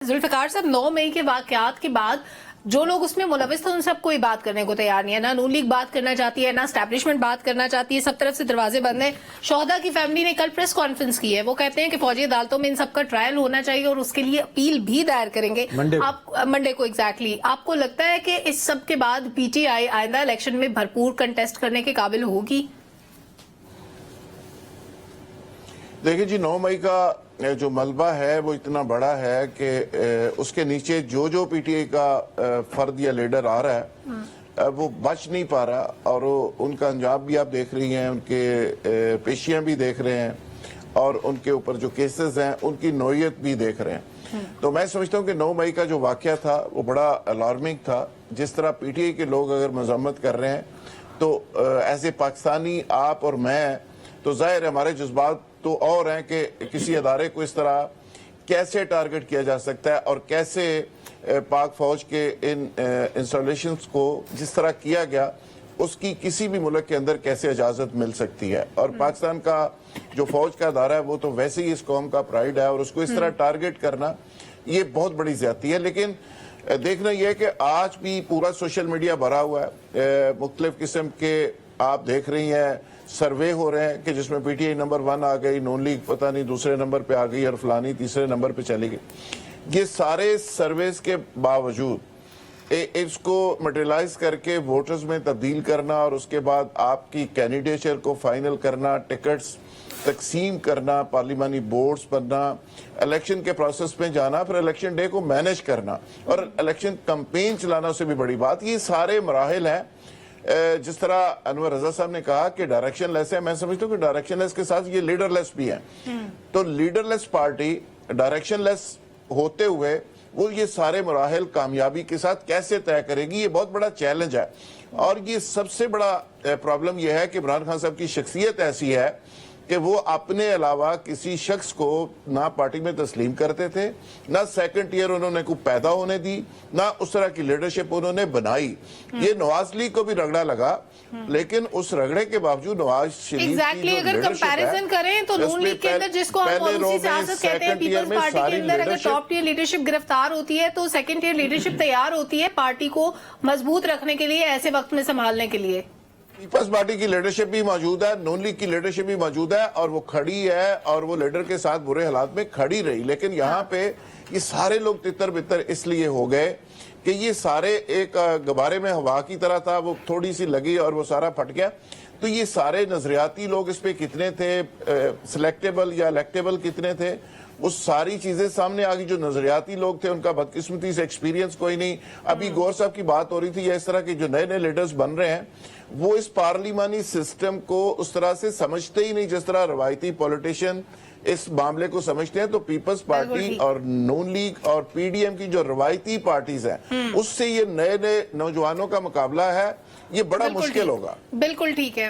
जुल्फिकार साहब 9 मई के वाकयात के बाद जो लोग उसमें मुलविस थे उन सब कोई बात करने को तैयार नहीं है। ना नून लीग बात करना चाहती है, ना एस्टैब्लिशमेंट बात करना चाहती है। सब तरफ से दरवाजे बंद हैं। शोहदा की फैमिली ने कल प्रेस कॉन्फ्रेंस की है। वो कहते हैं कि फौजी अदालतों में इन सबका ट्रायल होना चाहिए और उसके लिए अपील भी दायर करेंगे मंडे को एग्जैक्टली। आपको लगता है कि इस सब के बाद पीटीआई आइंदा इलेक्शन में भरपूर कंटेस्ट करने के काबिल होगी? देखिए जी, 9 मई का जो मलबा है वो इतना बड़ा है कि उसके नीचे जो पीटीआई का फर्द या लीडर आ रहा है वो बच नहीं पा रहा, और उनका अंजाम भी आप देख रही हैं, उनके पेशियां भी देख रहे हैं और उनके ऊपर जो केसेस हैं उनकी नौयत भी देख रहे हैं। तो मैं समझता हूं कि 9 मई का जो वाकया था वो बड़ा अलार्मिंग था। जिस तरह पीटीआई के लोग अगर मजम्मत कर रहे हैं तो एज ए पाकिस्तानी आप और मैं, तो जाहिर है हमारे जज्बात तो और हैं कि किसी अदारे को इस तरह कैसे टारगेट किया जा सकता है और कैसे पाक फौज के इन इंस्टॉलेशंस को जिस तरह किया गया उसकी किसी भी मुल्क के अंदर कैसे इजाजत मिल सकती है। और पाकिस्तान का जो फौज का अदारा है वो तो वैसे ही इस कौम का प्राइड है और उसको इस तरह टारगेट करना ये बहुत बड़ी ज्यादती है। लेकिन देखना यह है कि आज भी पूरा सोशल मीडिया भरा हुआ है, मुख्तलिफ किस्म के आप देख रही हैं सर्वे हो रहे हैं कि जिसमें पीटीआई नंबर 1 आ गई, नून लीग पता नहीं दूसरे नंबर पे आ गई और फलानी तीसरे नंबर पे चली गई। ये सारे सर्वेस के बावजूद इसको मटेरियलाइज करके वोटर्स में तब्दील करना और उसके बाद आपकी कैंडिडेचर को फाइनल करना, टिकट्स तकसीम करना, पार्लिमानी बोर्ड्स बनना, इलेक्शन के प्रोसेस में जाना, फिर इलेक्शन डे को मैनेज करना और इलेक्शन कैंपेन चलाना, उससे भी बड़ी बात। ये सारे मराहिल हैं। जिस तरह अनवर रजा साहब ने कहा कि डायरेक्शन लेस है, मैं समझता हूँ कि डायरेक्शन लेस के साथ ये लीडरलेस भी है। तो लीडरलेस पार्टी डायरेक्शन लेस होते हुए वो ये सारे मराहिल कामयाबी के साथ कैसे तय करेगी, ये बहुत बड़ा चैलेंज है। और ये सबसे बड़ा प्रॉब्लम यह है कि इमरान खान साहब की शख्सियत ऐसी है कि वो अपने अलावा किसी शख्स को ना पार्टी में तस्लीम करते थे, ना सेकंड ईयर उन्होंने को पैदा होने दी, ना उस तरह की लीडरशिप उन्होंने बनाई। ये नवाज लीग को भी रगड़ा लगा, लेकिन उस रगड़े के बावजूद नवाज शरीफ की अगर कंपैरिजन करें तो नून लीग के अंदर जिसको हम पॉलिसी सियासत कहते हैं, पीपल्स पार्टी के अंदर अगर टॉप टीयर लीडरशिप गिरफ्तार होती है तो सेकंड टीयर लीडरशिप तैयार होती है पार्टी को मजबूत रखने के लिए, ऐसे वक्त में संभालने के लिए। पीपल्स पार्टी की लीडरशिप भी मौजूद है, नून लीग की लीडरशिप भी मौजूद है और वो खड़ी है और वो लीडर के साथ बुरे हालात में खड़ी रही। लेकिन यहाँ पे ये सारे लोग तितर बितर इसलिए हो गए कि ये सारे एक गुब्बारे में हवा की तरह था, वो थोड़ी सी लगी और वो सारा फट गया। तो ये सारे नजरियाती लोग इस पे कितने थे, सिलेक्टेबल या इलेक्टेबल कितने थे, वो सारी चीजें सामने आ गई। जो नजरियाती लोग थे उनका बदकिस्मती से एक्सपीरियंस कोई नहीं। अभी गौर साहब की बात हो रही थी, या इस तरह के जो नए नए लीडर्स बन रहे हैं वो इस पार्लिमानी सिस्टम को उस तरह से समझते ही नहीं जिस तरह रवायती पॉलिटिशियन इस मामले को समझते हैं। तो पीपल्स पार्टी और नून लीग और पीडीएम की जो रवायती पार्टीज हैं उससे ये नए नए नौजवानों का मुकाबला है, ये बड़ा मुश्किल होगा। बिल्कुल ठीक है।